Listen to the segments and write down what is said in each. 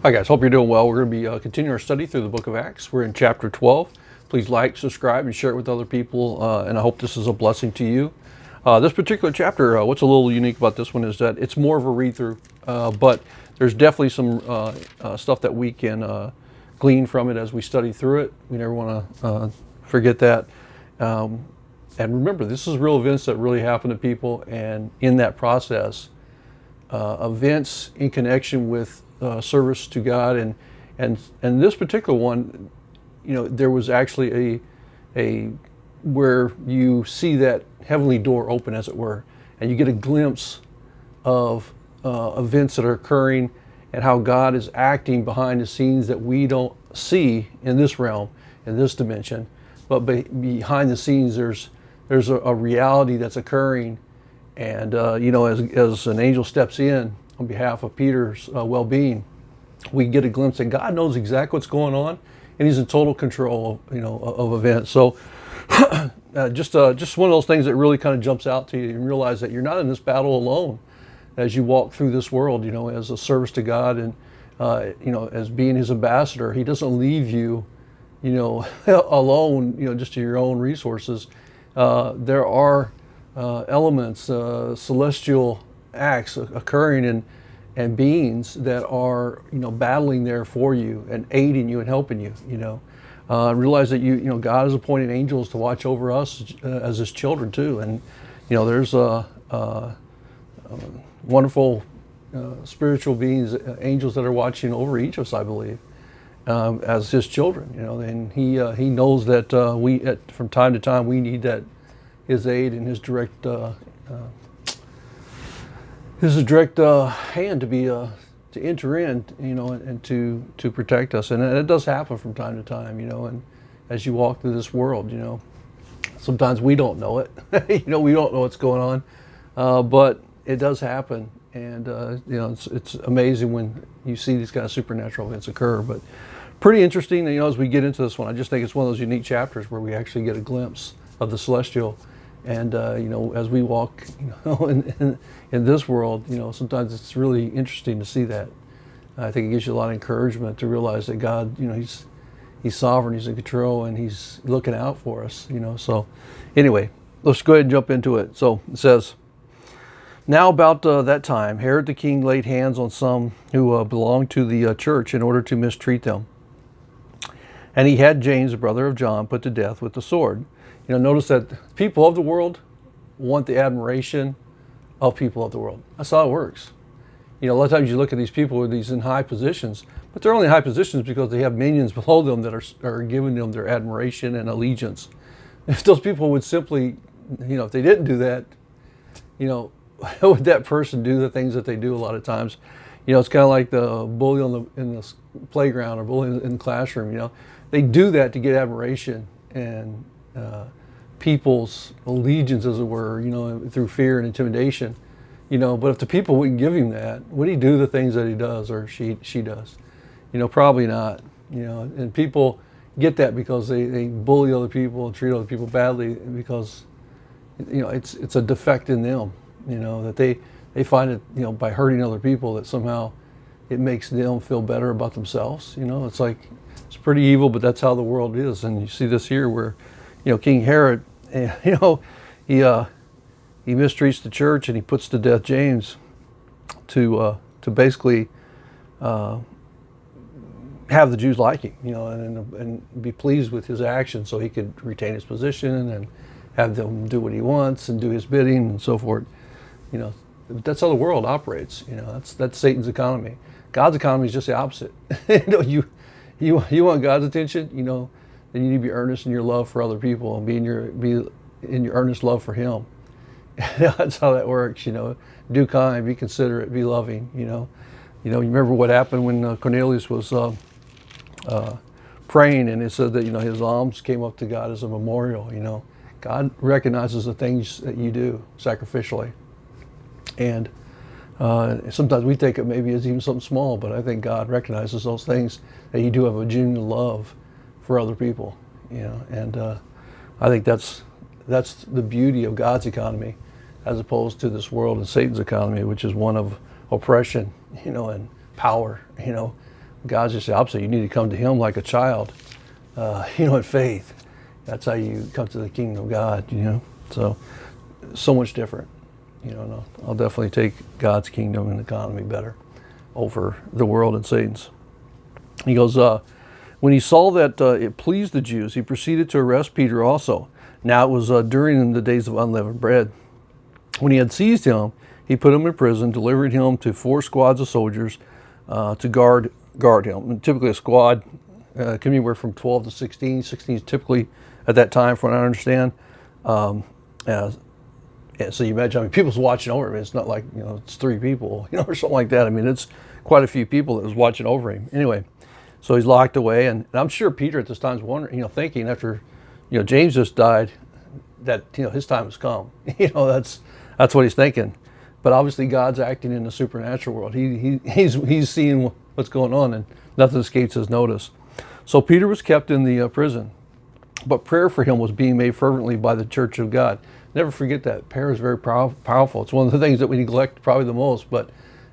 Hi guys, hope you're doing well. We're going to be continuing our study through the book of Acts. We're in chapter 12. Please like, subscribe, and share it with other people, and I hope this is a blessing to you. This particular chapter, what's a little unique about this one is that it's more of a read-through, but there's definitely some stuff that we can glean from it as we study through it. We never want to forget that. And remember, this is real events that really happen to people, and in that process, events in connection with service to God, and this particular one, there was actually a where you see that heavenly door open, as it were, and you get a glimpse of events that are occurring and how God is acting behind the scenes that we don't see in this realm, in this dimension, but behind the scenes there's a reality that's occurring, and as an angel steps in on behalf of Peter's well-being, we get a glimpse that God knows exactly what's going on, and He's in total control, of events. So, just one of those things that really kind of jumps out to you, and realize that you're not in this battle alone as you walk through this world. As a service to God, and as being His ambassador, He doesn't leave you, alone, just to your own resources. There are elements, celestial acts occurring, and beings that are battling there for you and aiding you and helping you. Realize that God has appointed angels to watch over us as His children too, and there's wonderful spiritual beings, angels that are watching over each of us, I believe, as His children. And He knows that from time to time we need that His aid and His direct hand to be to enter in, and to protect us. And it does happen from time to time, and as you walk through this world, sometimes we don't know it. We don't know what's going on, but it does happen. And it's amazing when you see these kind of supernatural events occur. But pretty interesting, as we get into this one. I just think it's one of those unique chapters where we actually get a glimpse of the celestial. And as we walk, in this world, sometimes it's really interesting to see that. I think it gives you a lot of encouragement to realize that God, He's sovereign, He's in control, and He's looking out for us. So anyway, let's go ahead and jump into it. So it says, now about that time, Herod the king laid hands on some who belonged to the church in order to mistreat them. And he had James, the brother of John, put to death with the sword. Notice that people of the world want the admiration of people of the world. That's how it works. A lot of times you look at these people with these in high positions, but they're only in high positions because they have minions below them that are giving them their admiration and allegiance. If those people would simply, if they didn't do that, would that person do the things that they do a lot of times? It's kind of like the bully in the playground or bully in the classroom. They do that to get admiration and people's allegiance, as it were, through fear and intimidation. But if the people wouldn't give him that, would he do the things that he does or she does? Probably not. And people get that because they bully other people and treat other people badly because it's a defect in them. That they find it by hurting other people that somehow it makes them feel better about themselves. It's like it's pretty evil, but that's how the world is. And you see this here where King Herod, he mistreats the church and he puts to death James to basically have the Jews like him, and be pleased with his actions so he could retain his position and have them do what he wants and do his bidding and so forth. That's how the world operates. That's Satan's economy. God's economy is just the opposite. You want God's attention, then you need to be earnest in your love for other people and be in your earnest love for Him. That's how that works. Do kind, be considerate, be loving. You remember what happened when Cornelius was praying, and it said that his alms came up to God as a memorial. God recognizes the things that you do sacrificially, and sometimes we think it maybe is even something small, but I think God recognizes those things that you do have a genuine love for other people. And I think that's the beauty of God's economy, as opposed to this world and Satan's economy, which is one of oppression, and power, God's just the opposite. You need to come to Him like a child, in faith. That's how you come to the kingdom of God, so much different. And I'll definitely take God's kingdom and economy better over the world and Satan's. He goes, when he saw that it pleased the Jews, he proceeded to arrest Peter also. Now it was during the days of unleavened bread. When he had seized him, he put him in prison, delivered him to 4 squads of soldiers to guard him. And typically a squad can be anywhere from 12 to 16. 16 is typically at that time, from what I understand. So you imagine how many people's watching over him. It's not like, it's 3 people, or something like that. I mean, it's quite a few people that was watching over him. Anyway, so he's locked away. And I'm sure Peter at this time is wondering, thinking after, James just died, that, his time has come. That's what he's thinking. But obviously God's acting in the supernatural world. He's seeing what's going on, and nothing escapes his notice. So Peter was kept in the prison, but prayer for him was being made fervently by the church of God. Never forget that. Prayer is very powerful. It's one of the things that we neglect probably the most, but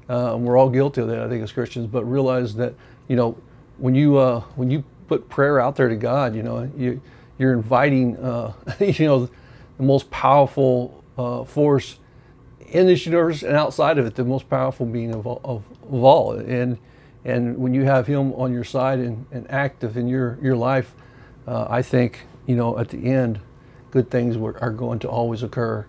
we're all guilty of that, I think, as Christians. But realize that, when you put prayer out there to God, you're inviting, the most powerful force in this universe and outside of it, the most powerful being of all. And when you have Him on your side and active in your life, I think, at the end, good things are going to always occur.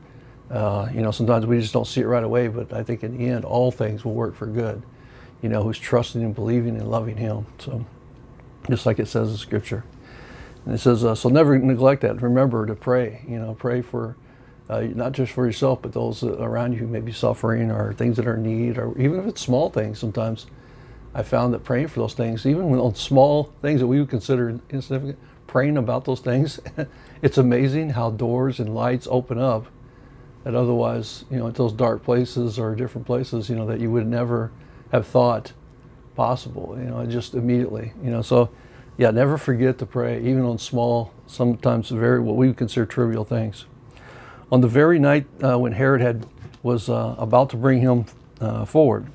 Sometimes we just don't see it right away, but I think in the end, all things will work for good. Who's trusting and believing and loving Him. So, just like it says in Scripture. And it says, so never neglect that. Remember to pray. Pray for not just for yourself, but those around you who may be suffering or things that are in need, or even if it's small things. Sometimes I found that praying for those things, even on small things that we would consider insignificant, praying about those things, it's amazing how doors and lights open up that otherwise, at those dark places or different places, that you would never have thought possible, just immediately, so yeah, never forget to pray, even on small, sometimes very, what we would consider trivial things. On the very night when Herod was about to bring him forward,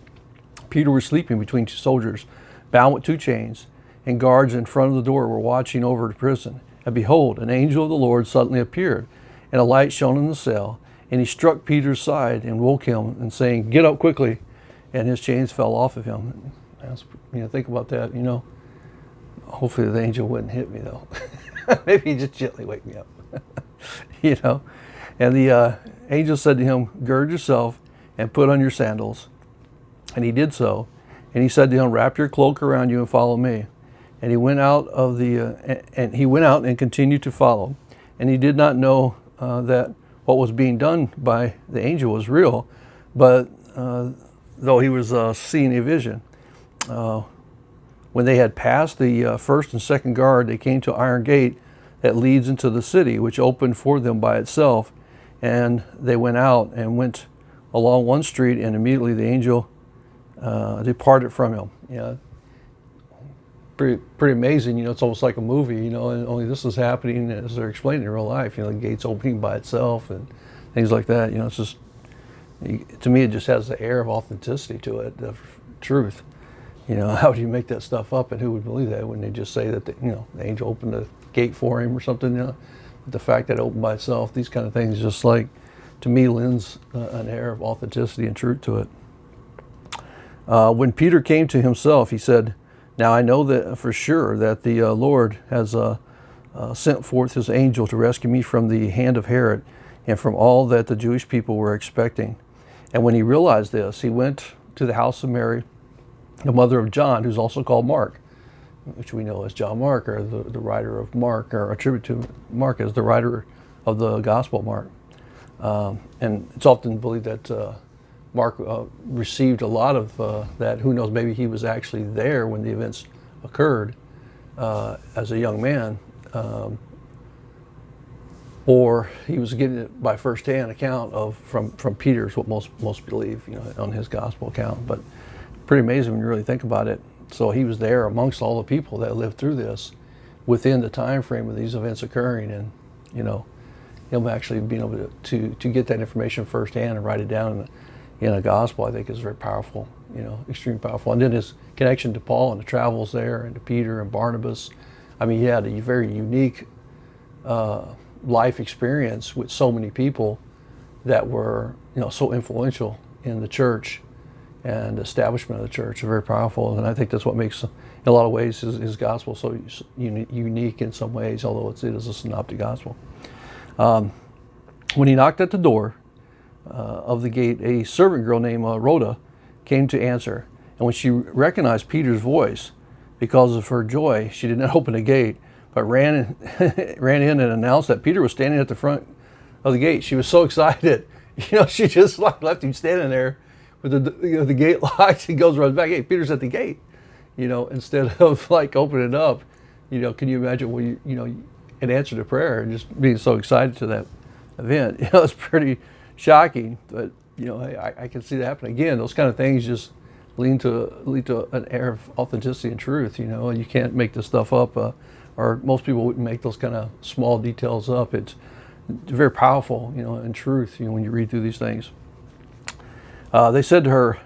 Peter was sleeping between 2 soldiers, bound with 2 chains, and guards in front of the door were watching over the prison. And behold, an angel of the Lord suddenly appeared, and a light shone in the cell. And he struck Peter's side and woke him, and saying, "Get up quickly." And his chains fell off of him. Think about that. Hopefully the angel wouldn't hit me though. Maybe he just gently wake me up. And the angel said to him, "Gird yourself and put on your sandals." And he did so. And he said to him, "Wrap your cloak around you and follow me." And he went out and continued to follow. And he did not know that what was being done by the angel was real, but though he was seeing a vision. When they had passed the first and second guard, they came to an iron gate that leads into the city, which opened for them by itself. And they went out and went along one street, and immediately the angel departed from him. Pretty amazing. It's almost like a movie. And only this is happening as they're explaining in real life. The gates opening by itself and things like that. It's just, to me, it just has the air of authenticity to it, the truth. How do you make that stuff up, and who would believe that when they just say that the angel opened the gate for him or something? But the fact that it opened by itself, these kind of things, just like, to me, lends an air of authenticity and truth to it. When Peter came to himself, he said, "Now I know that for sure that the Lord has sent forth his angel to rescue me from the hand of Herod and from all that the Jewish people were expecting." And when he realized this, he went to the house of Mary, the mother of John, who's also called Mark, which we know as John Mark, or the writer of Mark, or attributed to Mark as the writer of the Gospel of Mark. And it's often believed that Mark received a lot of that. Who knows, maybe he was actually there when the events occurred as a young man, or he was getting it by first-hand account from Peter, is what most believe, on his gospel account. But pretty amazing when you really think about it. So he was there amongst all the people that lived through this within the time frame of these events occurring, and him actually being able to get that information firsthand and write it down in a gospel, I think, is very powerful. extremely powerful. And then his connection to Paul and the travels there, and to Peter and Barnabas. I mean, he had a very unique life experience with so many people that were, so influential in the church and establishment of the church. Very powerful. And I think that's what makes, in a lot of ways, his gospel so unique in some ways, although it is a synoptic gospel. When he knocked at the door of the gate, a servant girl named Rhoda came to answer. And when she recognized Peter's voice, because of her joy, she did not open the gate, but ran in and announced that Peter was standing at the front of the gate. She was so excited. She just left him standing there with the gate locked. He runs back. Hey, Peter's at the gate. Instead of opening it up. Can you imagine when you had answered a prayer and just being so excited to that event? It's pretty shocking, but I can see that happening again. Those kind of things just lead to an air of authenticity and truth. And you can't make this stuff up, or most people wouldn't make those kind of small details up. It's very powerful, in truth. When you read through these things. They said to her,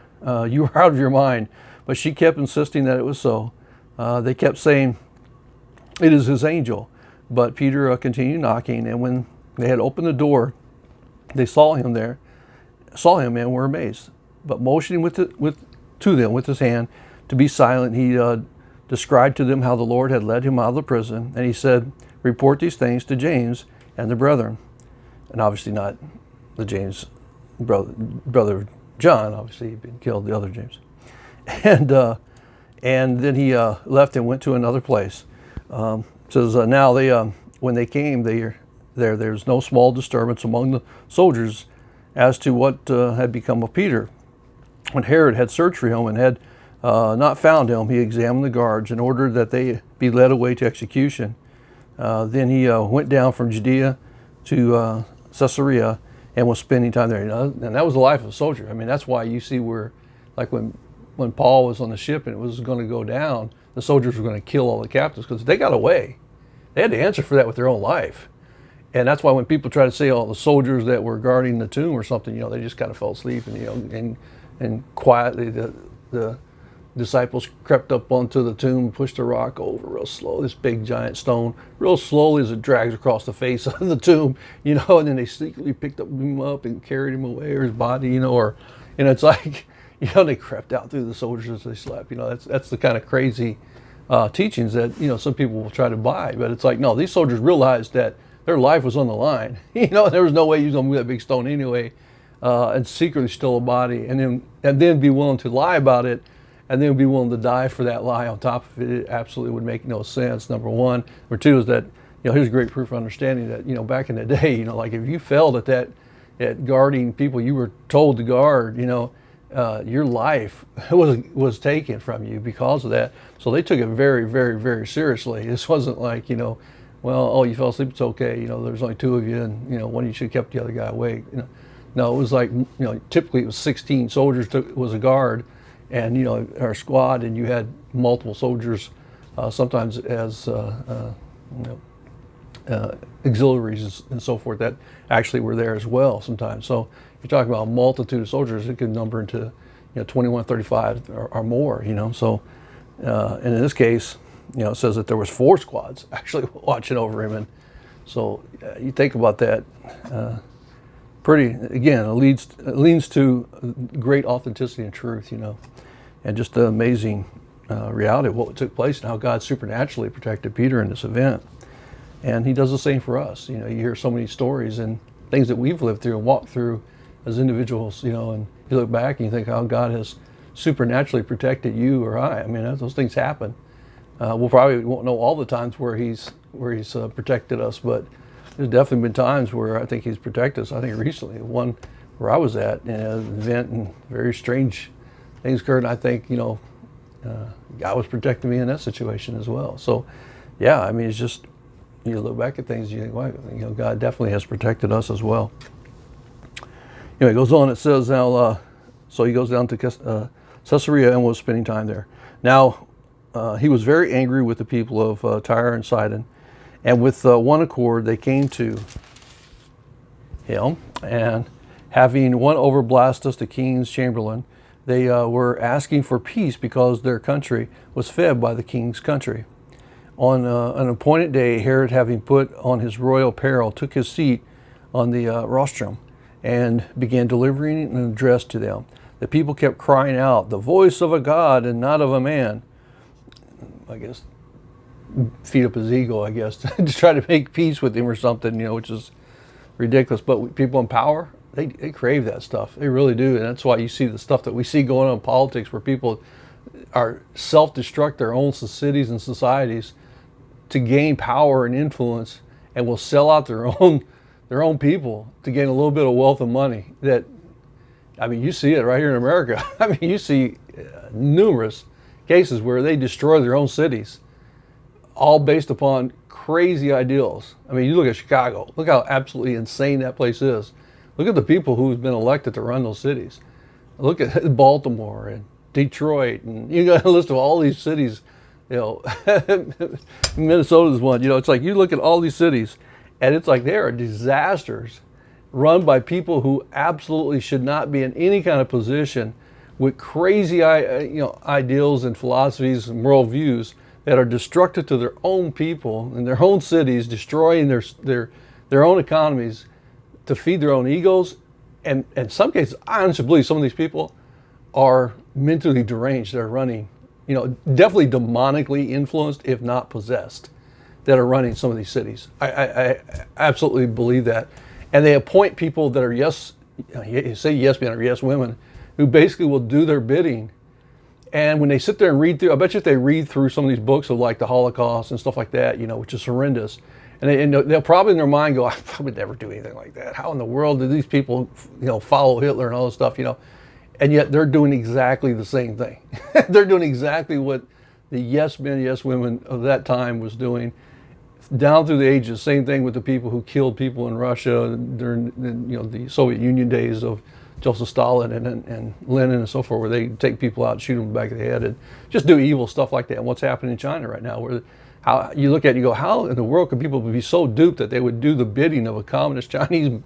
"You are out of your mind," but she kept insisting that it was so. They kept saying, "It is his angel." But Peter continued knocking, and when they had opened the door, they saw him and were amazed. But motioning to them with his hand to be silent, he described to them how the Lord had led him out of the prison, and he said, "Report these things to James and the brethren," and obviously not the James brother John. Obviously, he'd been killed. The other James, and then he left and went to another place. Says now they when they came there's no small disturbance among the soldiers as to what had become of Peter. When Herod had searched for him and had not found him, he examined the guards and ordered that they be led away to execution. Then he went down from Judea to Caesarea and was spending time there. And that was the life of a soldier. I mean, that's why you see where, when Paul was on the ship and it was going to go down, the soldiers were going to kill all the captives because they got away. They had to answer for that with their own life. And that's why when people try to say all the soldiers that were guarding the tomb or something, they just kind of fell asleep, and quietly the disciples crept up onto the tomb, pushed the rock over real slow, this big giant stone, real slowly as it drags across the face of the tomb, and then they secretly picked him up and carried him away, or his body, and it's like, they crept out through the soldiers as they slept. That's the kind of crazy teachings that, some people will try to buy. But it's like, no, these soldiers realized that their life was on the line. There was no way you was going to move that big stone anyway, and secretly steal a body, and then be willing to lie about it, and then be willing to die for that lie on top of it. It absolutely would make no sense, number one. Number two is that, here's great proof of understanding that, back in the day, if you failed at guarding people you were told to guard, your life was taken from you because of that. So they took it very, very, very seriously. This wasn't like, you fell asleep, it's okay. There's only two of you, and one of you should have kept the other guy awake. No, it was like, typically it was 16 soldiers was a guard, and our squad, and you had multiple soldiers, sometimes as auxiliaries and so forth that actually were there as well sometimes. So you're talking about a multitude of soldiers. It could number into 21, 35 or more. So and in this case, it says that there was 4 squads actually watching over him, and so you think about that. It leans to great authenticity and truth, and just the amazing reality of what took place and how God supernaturally protected Peter in this event. And he does the same for us. You hear so many stories and things that we've lived through and walked through as individuals, and you look back and you think how God has supernaturally protected you or I. I mean, those things happen. We'll probably won't know all the times where he's protected us, but there's definitely been times where I think he's protected us. I think recently, one where I was at in an event, and very strange things occurred, and I think, God was protecting me in that situation as well. So, yeah, I mean, it's just, you look back at things, you think, wow, God definitely has protected us as well. Anyway, it goes on, it says now, so he goes down to Caesarea and was spending time there. Now, he was very angry with the people of Tyre and Sidon, and with one accord they came to him, and having won over Blastus, the king's chamberlain, They were asking for peace because their country was fed by the king's country. On an appointed day, Herod, having put on his royal apparel, took his seat on the rostrum and began delivering an address to them. The people kept crying out, "The voice of a God and not of a man." I guess feed up his ego, I guess, to try to make peace with him or something, which is ridiculous. But people in power, they crave that stuff. They really do. And that's why you see the stuff that we see going on in politics, where people are self-destruct their own cities and societies to gain power and influence, and will sell out their own people to gain a little bit of wealth and money. You see it right here in America. You see numerous cases where they destroy their own cities, all based upon crazy ideals. You look at Chicago. Look how absolutely insane that place is. Look at the people who've been elected to run those cities. Look at Baltimore and Detroit, and you got a list of all these cities. Minnesota's one. It's like you look at all these cities, and it's like they are disasters run by people who absolutely should not be in any kind of position, with crazy ideals and philosophies and worldviews that are destructive to their own people and their own cities, destroying their own economies to feed their own egos. And in some cases, I honestly believe some of these people are mentally deranged. They're running, definitely demonically influenced, if not possessed, that are running some of these cities. I absolutely believe that. And they appoint people that are say yes men or yes women, who basically will do their bidding. And when they sit there and read through, I bet you if they read through some of these books of like the Holocaust and stuff like that, which is horrendous, and they'll probably in their mind go, I would never do anything like that. How in the world do these people, follow Hitler and all this stuff, And yet they're doing exactly the same thing. They're doing exactly what the yes men, yes women of that time was doing down through the ages. Same thing with the people who killed people in Russia during the Soviet Union days of Joseph Stalin and Lenin and so forth, where they take people out and shoot them in the back of the head and just do evil stuff like that. And what's happening in China right now, where how you look at it and you go, how in the world could people be so duped that they would do the bidding of a communist Chinese,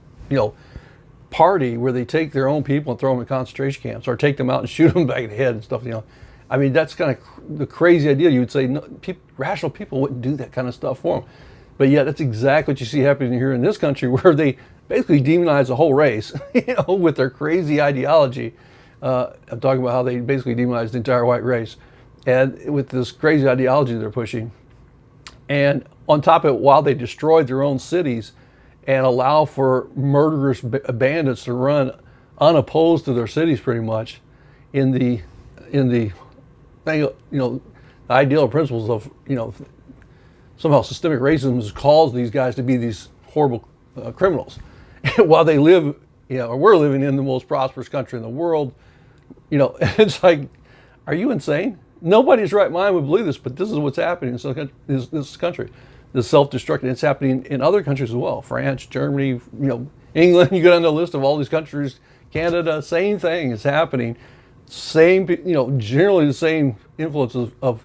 party where they take their own people and throw them in concentration camps, or take them out and shoot them in the back of the head and stuff, That's kind of the crazy idea. You would say rational people wouldn't do that kind of stuff for them. But yet that's exactly what you see happening here in this country, where they basically demonize the whole race, with their crazy ideology. I'm talking about how they basically demonize the entire white race, and with this crazy ideology they're pushing. And on top of it, while they destroy their own cities and allow for murderous bandits to run unopposed to their cities, pretty much, in the thing, the ideal principles of, somehow systemic racism calls these guys to be these horrible criminals, while they live, or we're living in the most prosperous country in the world. It's like, are you insane? Nobody's right mind would believe this, but this is what's happening in this country. The self-destruction. It's happening in other countries as well. France, Germany, England. You go down the list of all these countries. Canada, same thing is happening. Same, generally the same influences of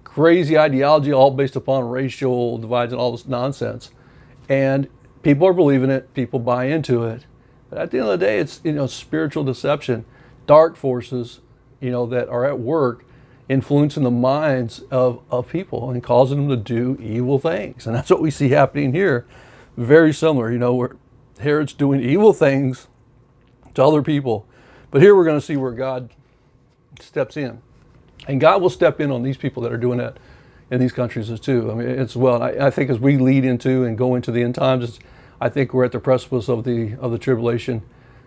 crazy ideology, all based upon racial divides and all this nonsense. And people are believing it. People buy into it. But at the end of the day, it's spiritual deception, dark forces, that are at work, influencing the minds of people and causing them to do evil things. And that's what we see happening here. Very similar, where Herod's doing evil things to other people. But here we're going to see where God steps in. And God will step in on these people that are doing that in these countries as too. It's well. I think as we lead into and go into the end times, I think we're at the precipice of the tribulation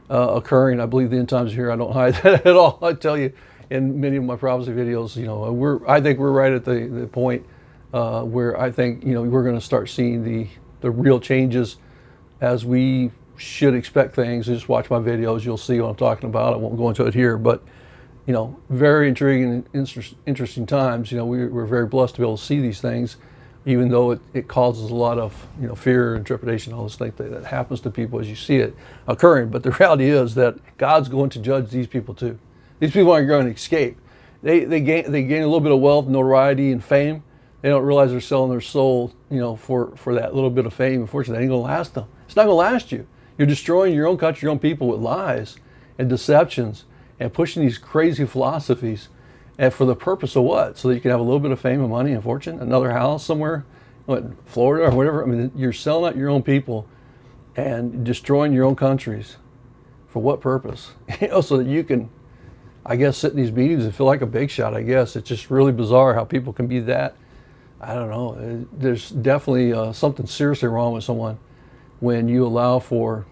occurring. I believe the end times are here. I don't hide that at all. I tell you, in many of my prophecy videos, I think we're right at the point where I think we're going to start seeing the real changes as we should expect things. Just watch my videos, you'll see what I'm talking about. I won't go into it here, but very intriguing and interesting times. We're very blessed to be able to see these things, even though it causes a lot of fear and trepidation, all this thing that happens to people as you see it occurring. But the reality is that God's going to judge these people too. These people aren't going to escape. They gain a little bit of wealth, notoriety, and fame. They don't realize they're selling their soul, for that little bit of fame. Unfortunately, that ain't going to last them. It's not going to last you. You're destroying your own country, your own people with lies and deceptions, and pushing these crazy philosophies, and for the purpose of what? So that you can have a little bit of fame and money and fortune, another house somewhere, what, Florida or whatever. I mean, you're selling out your own people and destroying your own countries. For what purpose? So that you can, I guess, sit in these meetings and feel like a big shot. I guess it's just really bizarre how people can be that. I don't know. There's definitely something seriously wrong with someone when you allow for,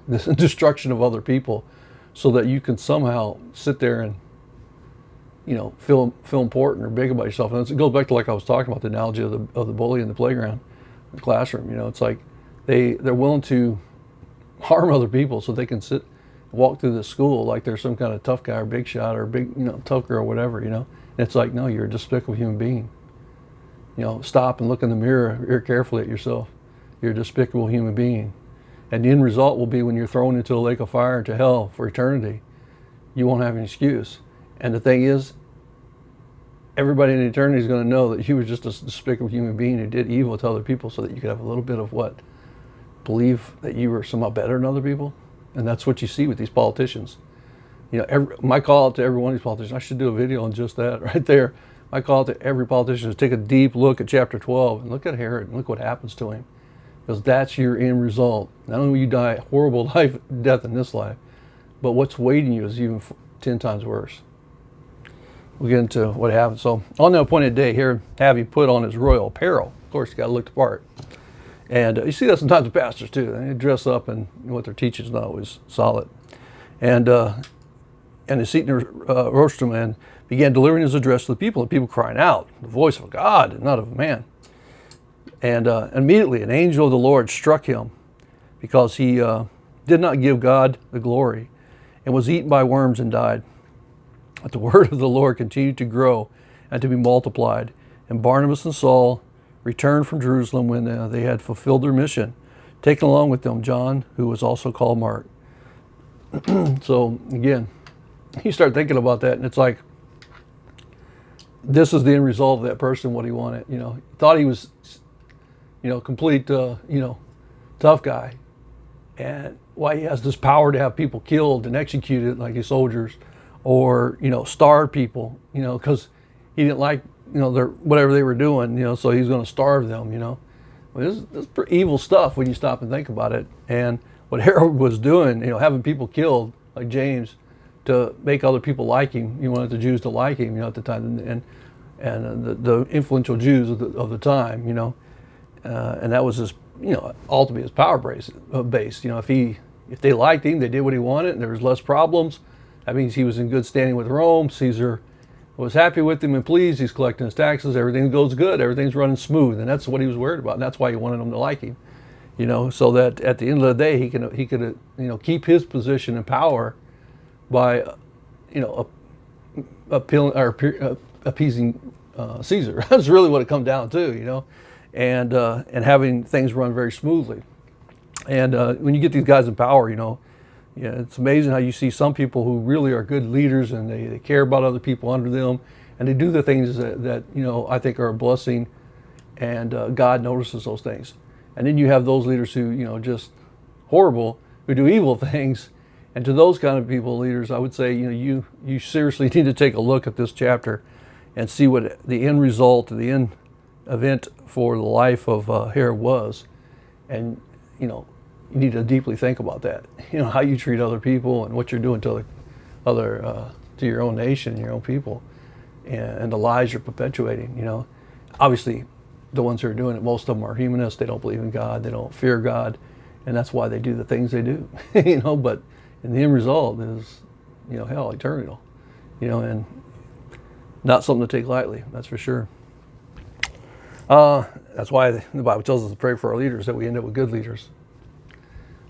this destruction of other people, so that you can somehow sit there and, feel important or big about yourself. And it goes back to, like I was talking about, the analogy of the bully in the playground, the classroom. It's like they're willing to harm other people so they can walk through the school like they're some kind of tough guy or big shot or big, tough girl or whatever. And it's like, no, you're a despicable human being. Stop and look in the mirror very carefully at yourself. You're a despicable human being. And the end result will be when you're thrown into the lake of fire, into hell for eternity, you won't have an excuse. And the thing is, everybody in eternity is going to know that you were just a despicable human being who did evil to other people so that you could have a little bit of what? Believe that you were somehow better than other people. And that's what you see with these politicians. My call out to every one of these politicians, I should do a video on just that right there. My call out to every politician is take a deep look at chapter 12 and look at Herod and look what happens to him. Because that's your end result. Not only will you die a horrible death in this life, but what's waiting you is even 10 times worse. We'll get into what happens. So on the appointed day, here having put on his royal apparel. Of course, you got to look the part. And you see that sometimes with pastors too. They dress up, and what they're teaching is not always solid. And the seat in the rostrum, and began delivering his address to the people crying out, the voice of God and not of a man. And immediately an angel of the Lord struck him, because he did not give God the glory, and was eaten by worms and died. But the word of the Lord continued to grow and to be multiplied. And Barnabas and Saul returned from Jerusalem when they had fulfilled their mission, taking along with them John, who was also called Mark. So again, you start thinking about that, and it's like, this is the end result of that person, what he wanted. He thought he was, complete, tough guy. And why he has this power to have people killed and executed like his soldiers, or, starve people, because he didn't like, whatever they were doing, so he's going to starve them, Well, this is pretty evil stuff when you stop and think about it. And what Herod was doing, having people killed, like James, to make other people like him. He wanted the Jews to like him, at the time, and the influential Jews of the time, and that was his, ultimately his power base. If they liked him, they did what he wanted, and there was less problems. That means he was in good standing with Rome. Caesar was happy with him and pleased. He's collecting his taxes. Everything goes good. Everything's running smooth, and that's what he was worried about. And that's why he wanted them to like him, so that at the end of the day he could keep his position and power by appeasing Caesar. That's really what it comes down to, and having things run very smoothly. And when you get these guys in power, it's amazing how you see some people who really are good leaders, and they care about other people under them, and they do the things that I think are a blessing, and God notices those things. And then you have those leaders who, just horrible, who do evil things. And to those kind of people, leaders, I would say, you seriously need to take a look at this chapter and see what the end result, the end event for the life of Herod was. And, you need to deeply think about that. How you treat other people and what you're doing to to your own nation, your own people, and the lies you're perpetuating. Obviously, the ones who are doing it, most of them are humanists. They don't believe in God. They don't fear God, and that's why they do the things they do. But and the end result is, hell, eternal, and not something to take lightly, that's for sure. That's why the Bible tells us to pray for our leaders, that we end up with good leaders.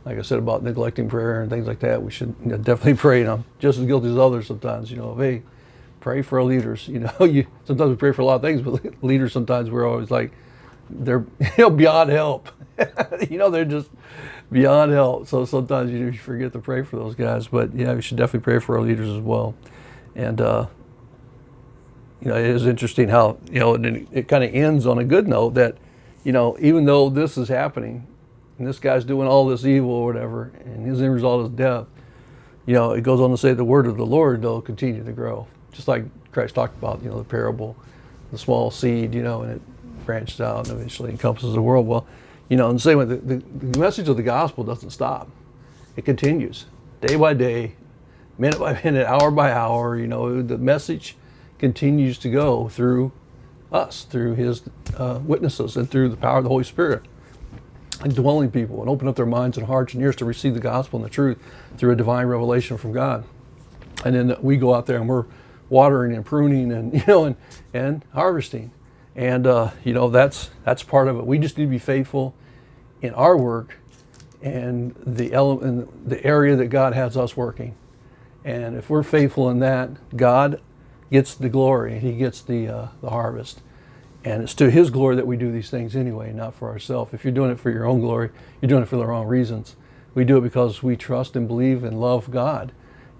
Like I said about neglecting prayer and things like that, we should definitely pray. And I'm just as guilty as others sometimes, hey, pray for our leaders. Sometimes we pray for a lot of things, but leaders sometimes we're always like, they're beyond help. They're just beyond help. So sometimes you forget to pray for those guys. But yeah, we should definitely pray for our leaders as well. And it is interesting how it kind of ends on a good note that even though this is happening and this guy's doing all this evil or whatever, and his end result is death, it goes on to say the word of the Lord, they'll continue to grow. Just like Christ talked about, the parable, the small seed, and it branches out and eventually encompasses the world. Well, in the same way, the message of the gospel doesn't stop. It continues day by day, minute by minute, hour by hour. The message continues to go through us, through his witnesses, and through the power of the Holy Spirit, and dwelling people and open up their minds and hearts and ears to receive the gospel and the truth through a divine revelation from God. And then we go out there and we're watering and pruning and and harvesting, and that's part of it. We just need to be faithful in our work and the area that God has us working. And if we're faithful in that, God gets the glory. He gets the harvest. And it's to his glory that we do these things anyway, not for ourselves. If you're doing it for your own glory, you're doing it for the wrong reasons. We do it because we trust and believe and love God.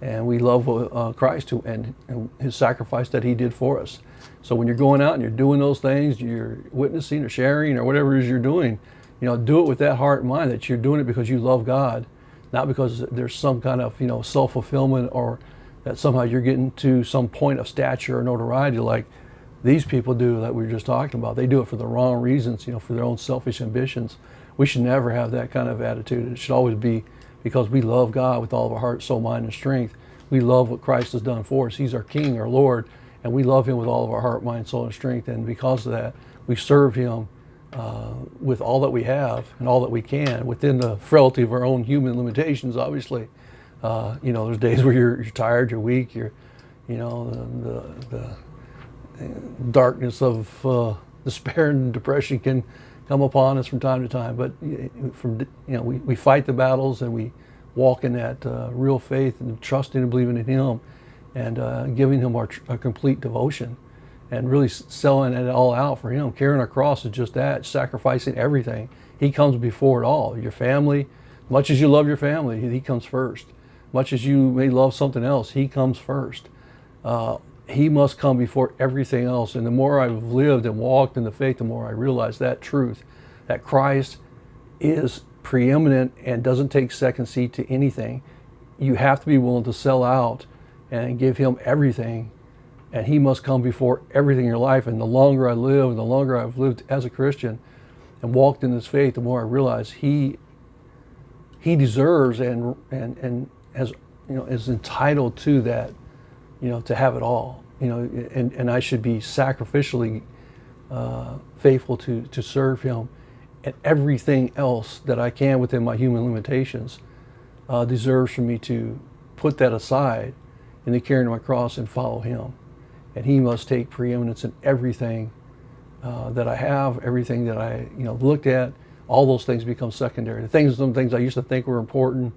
And we love Christ and his sacrifice that he did for us. So when you're going out and you're doing those things, you're witnessing or sharing or whatever it is you're doing, do it with that heart and mind that you're doing it because you love God, not because there's some kind of self-fulfillment, or that somehow you're getting to some point of stature or notoriety like these people do that we were just talking about. They do it for the wrong reasons, for their own selfish ambitions. We should never have that kind of attitude. It should always be because we love God with all of our heart, soul, mind, and strength. We love what Christ has done for us. He's our King, our Lord, and we love him with all of our heart, mind, soul, and strength. And because of that, we serve him with all that we have and all that we can within the frailty of our own human limitations, obviously. There's days where you're tired, you're weak, the darkness of despair and depression can come upon us from time to time. But we fight the battles and we walk in that real faith and trusting and believing in him, and giving him our complete devotion, and really selling it all out for him. Carrying our cross is just that, sacrificing everything. He comes before it all. Your family, much as you love your family, he comes first. Much as you may love something else, he comes first. He must come before everything else. And the more I've lived and walked in the faith, the more I realize that truth, that Christ is preeminent and doesn't take second seat to anything. You have to be willing to sell out and give him everything, and he must come before everything in your life. And the longer I live, and the longer I've lived as a Christian and walked in this faith, the more I realize he deserves and has is entitled to that, to have it all, and I should be sacrificially faithful to serve him, and everything else that I can within my human limitations deserves for me to put that aside in the carrying of my cross and follow him. And he must take preeminence in everything that I have, everything that I looked at. All those things become secondary. Some things I used to think were important,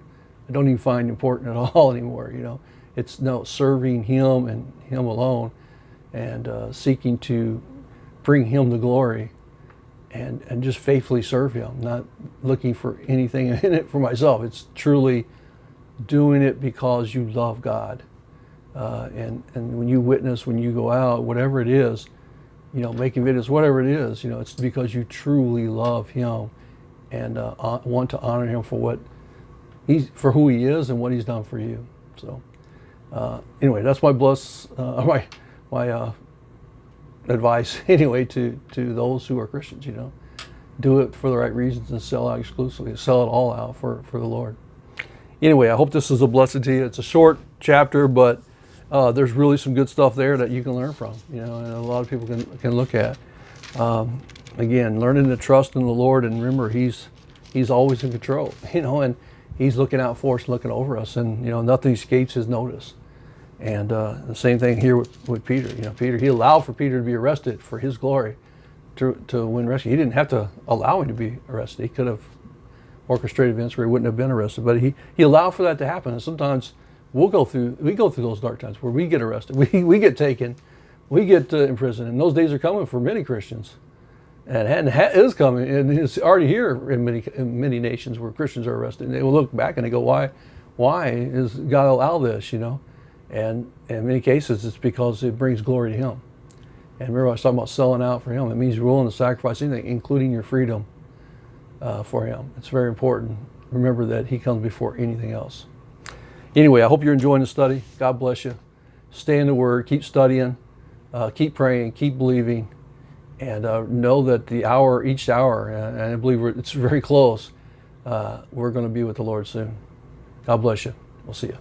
I don't even find important at all anymore. It's serving him and him alone, and seeking to bring him the glory, and just faithfully serve him, not looking for anything in it for myself. It's truly doing it because you love God. And when you witness, when you go out, whatever it is, making videos, whatever it is, it's because you truly love him and want to honor him for who he is and what he's done for you. So anyway, that's my my advice anyway to those who are Christians. Do it for the right reasons and sell out exclusively. Sell it all out for the Lord. Anyway, I hope this is a blessing to you. It's a short chapter, but there's really some good stuff there that you can learn from, and a lot of people can look at. Again, learning to trust in the Lord, and remember, He's always in control, and He's looking out for us, looking over us, and nothing escapes His notice. And the same thing here with Peter. Peter, He allowed for Peter to be arrested for His glory, to win rescue. He didn't have to allow him to be arrested. He could have orchestrated events where he wouldn't have been arrested, but he allowed for that to happen. And sometimes we go through those dark times where we get arrested, we get taken, we get imprisoned, and those days are coming for many Christians, and is coming, and it's already here in many nations where Christians are arrested. And they will look back and they go, why is God allow this? And in many cases it's because it brings glory to Him. And remember, I was talking about selling out for Him. It means you're willing to sacrifice anything, including your freedom, for Him. It's very important. Remember that He comes before anything else. Anyway, I hope you're enjoying the study. God bless you. Stay in the Word. Keep studying. Keep praying. Keep believing. And know that each hour, and I believe it's very close, we're going to be with the Lord soon. God bless you. We'll see you.